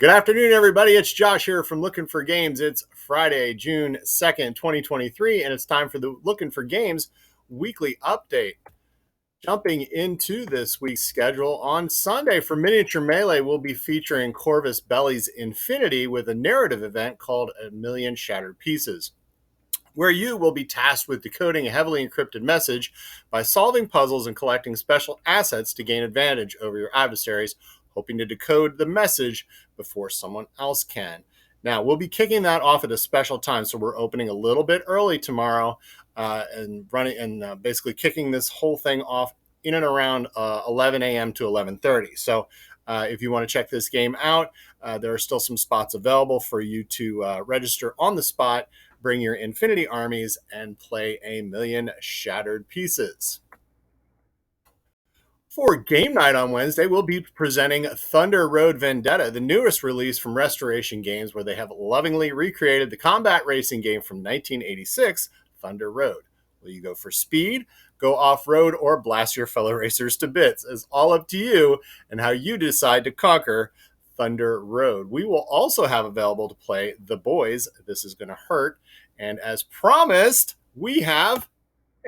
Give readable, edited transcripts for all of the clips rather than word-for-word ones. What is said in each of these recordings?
Good afternoon, everybody. It's Josh here from Lookin for Games. It's Friday, June 2nd, 2023, and it's time for the Lookin for Games weekly update. Jumping into this week's schedule, on Sunday for Miniature Melee, we'll be featuring Corvus Belli's Infinity with a narrative event called A Million Shattered Pieces, where you will be tasked with decoding a heavily encrypted message by solving puzzles and collecting special assets to gain advantage over your adversaries, hoping to decode the message before someone else can. Now, we'll be kicking that off at a special time, so we're opening a little bit early tomorrow and basically kicking this whole thing off in and around 11 a.m. to 11:30. So if you want to check this game out, there are still some spots available for you to register on the spot, bring your Infinity armies, and play A Million Shattered Pieces. For game night on Wednesday, we'll be presenting Thunder Road Vendetta, the newest release from Restoration Games, where they have lovingly recreated the combat racing game from 1986, Thunder Road. Will you go for speed, go off-road, or blast your fellow racers to bits? It's all up to you and how you decide to conquer Thunder Road. We will also have available to play The Boys, This Is Gonna Hurt, and as promised, we have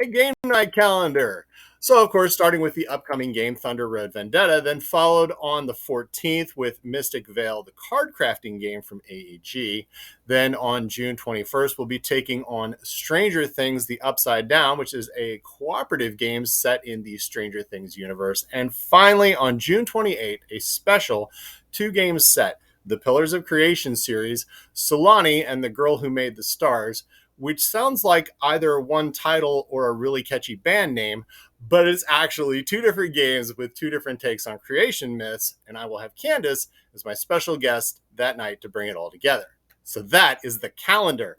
a game night calendar. So, of course, starting with the upcoming game, Thunder Road Vendetta, then followed on the 14th with Mystic Vale, the card crafting game from AEG. Then on June 21st, we'll be taking on Stranger Things, The Upside Down, which is a cooperative game set in the Stranger Things universe. And finally, on June 28th, a special two-game set, the Pillars of Creation series, Solani and the Girl Who Made the Stars, which sounds like either one title or a really catchy band name, but it's actually two different games with two different takes on creation myths, and I will have Candace as my special guest that night to bring it all together. So that is the calendar.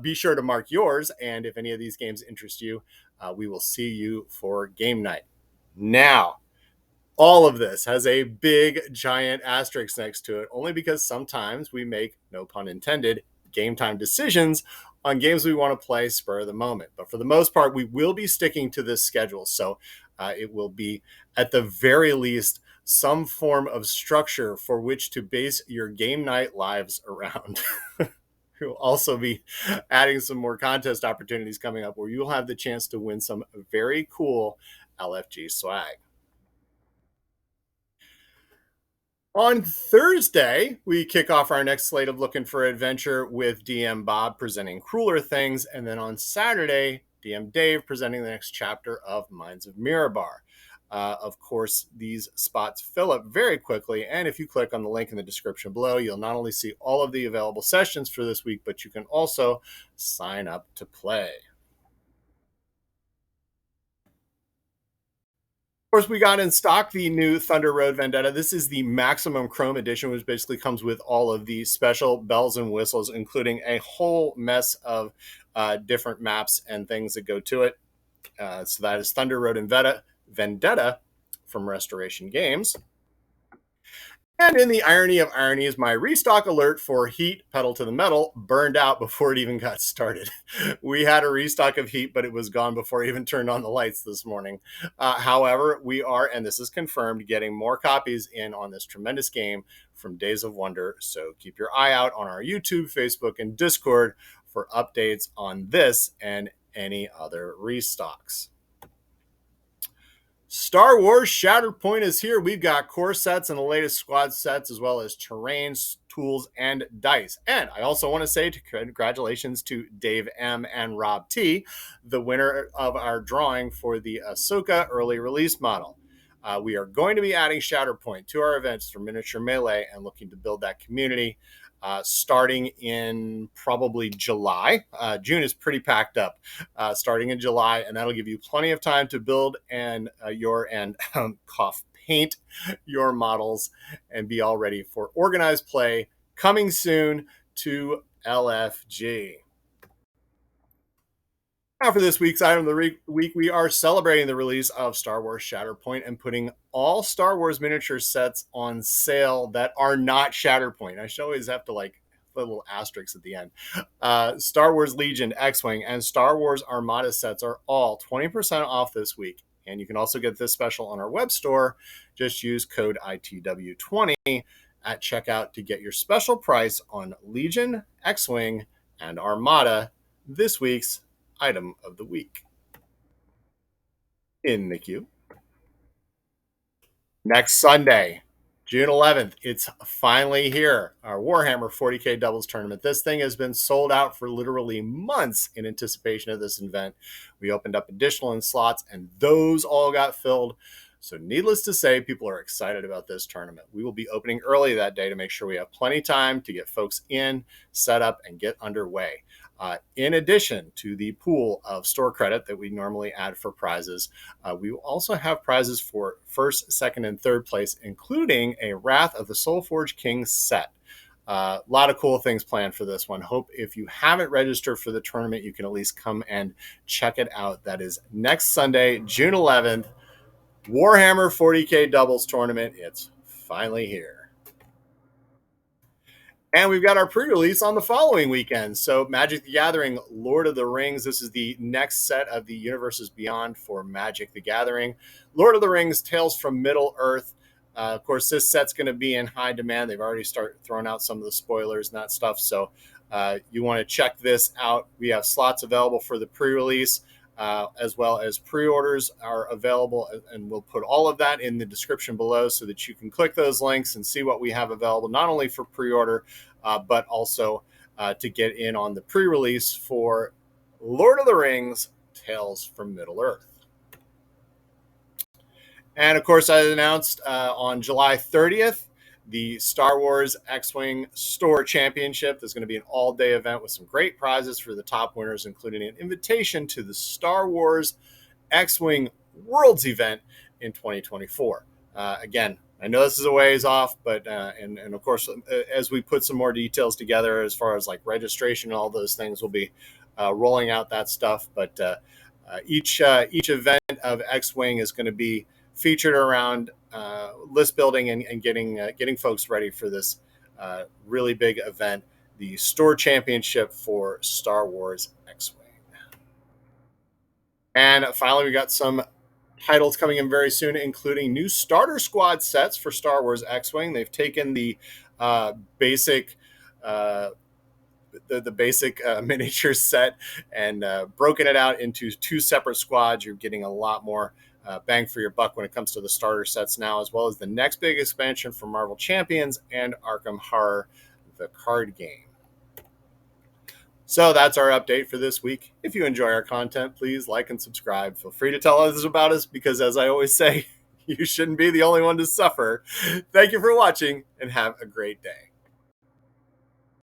Be sure to mark yours, and if any of these games interest you, we will see you for game night. Now, all of this has a big, giant asterisk next to it, only because sometimes we make, no pun intended, game time decisions on games we want to play spur of the moment. But for the most part, we will be sticking to this schedule. So it will be, at the very least, some form of structure for which to base your game night lives around. We'll also be adding some more contest opportunities coming up where you'll have the chance to win some very cool LFG swag. On Thursday, we kick off our next slate of Looking for Adventure with DM Bob presenting Crueler Things. And then on Saturday, DM Dave presenting the next chapter of Minds of Mirabar. Of course, these spots fill up very quickly. And if you click on the link in the description below, you'll not only see all of the available sessions for this week, but you can also sign up to play. Of course, we got in stock the new Thunder Road Vendetta. This is the Maximum Chrome edition, which basically comes with all of the special bells and whistles, including a whole mess of different maps and things that go to it. So that is Thunder Road and Vendetta from Restoration Games. And in the irony of ironies, my restock alert for Heat, Pedal to the Metal, burned out before it even got started. We had a restock of Heat, but it was gone before I even turned on the lights this morning. However, we are, and this is confirmed, getting more copies in on this tremendous game from Days of Wonder. So keep your eye out on our YouTube, Facebook, and Discord for updates on this and any other restocks. Star Wars Shatterpoint is here. We've got core sets and the latest squad sets, as well as terrains, tools, and dice. And I also want to say congratulations to Dave M. and Rob T., the winner of our drawing for the Ahsoka early release model. We are going to be adding Shatterpoint to our events for Miniature Melee and looking to build that community starting in probably July. June is pretty packed up starting in July, and that'll give you plenty of time to build and paint your models and be all ready for organized play coming soon to LFG. Now for this week's item of the week, we are celebrating the release of Star Wars Shatterpoint and putting all Star Wars miniature sets on sale that are not Shatterpoint. I should always have to put a little asterisk at the end. Star Wars Legion, X-Wing, and Star Wars Armada sets are all 20% off this week. And you can also get this special on our web store. Just use code ITW20 at checkout to get your special price on Legion, X-Wing, and Armada, this week's item of the week. In the queue. Next Sunday, June 11th, it's finally here. Our Warhammer 40K doubles tournament. This thing has been sold out for literally months in anticipation of this event. We opened up additional slots, and those all got filled. So needless to say, people are excited about this tournament. We will be opening early that day to make sure we have plenty of time to get folks in, set up, and get underway. In addition to the pool of store credit that we normally add for prizes, we will also have prizes for first, second, and third place, including a Wrath of the Soulforged King set. A lot of cool things planned for this one. Hope if you haven't registered for the tournament, you can at least come and check it out. That is next Sunday, June 11th, Warhammer 40K doubles tournament. It's finally here. And we've got our pre-release on the following weekend. So Magic the Gathering, Lord of the Rings. This is the next set of the Universes Beyond for Magic the Gathering. Lord of the Rings, Tales from Middle-earth. Of course, this set's going to be in high demand. They've already started throwing out some of the spoilers and that stuff. So you want to check this out. We have slots available for the pre-release. As well as pre-orders are available, and we'll put all of that in the description below so that you can click those links and see what we have available, not only for pre-order, but also to get in on the pre-release for Lord of the Rings, Tales from Middle-earth. And of course, I announced on July 30th, the Star Wars X-Wing Store Championship. There's going to be an all-day event with some great prizes for the top winners, including an invitation to the Star Wars X-Wing Worlds event in 2024. Again, I know this is a ways off, but and of course, as we put some more details together as far as like registration and all those things, we'll be rolling out that stuff. But each event of X-Wing is going to be featured around list building and getting folks ready for this really big event, the Store Championship for Star Wars X-Wing. And finally, we got some titles coming in very soon, including new starter squad sets for Star Wars X-Wing. They've taken the basic miniature set and broken it out into two separate squads. You're getting a lot more bang for your buck when it comes to the starter sets now, as well as the next big expansion for Marvel Champions and Arkham Horror, the card game. So that's our update for this week. If you enjoy our content, please like and subscribe. Feel free to tell others about us because, as I always say, you shouldn't be the only one to suffer. Thank you for watching and have a great day.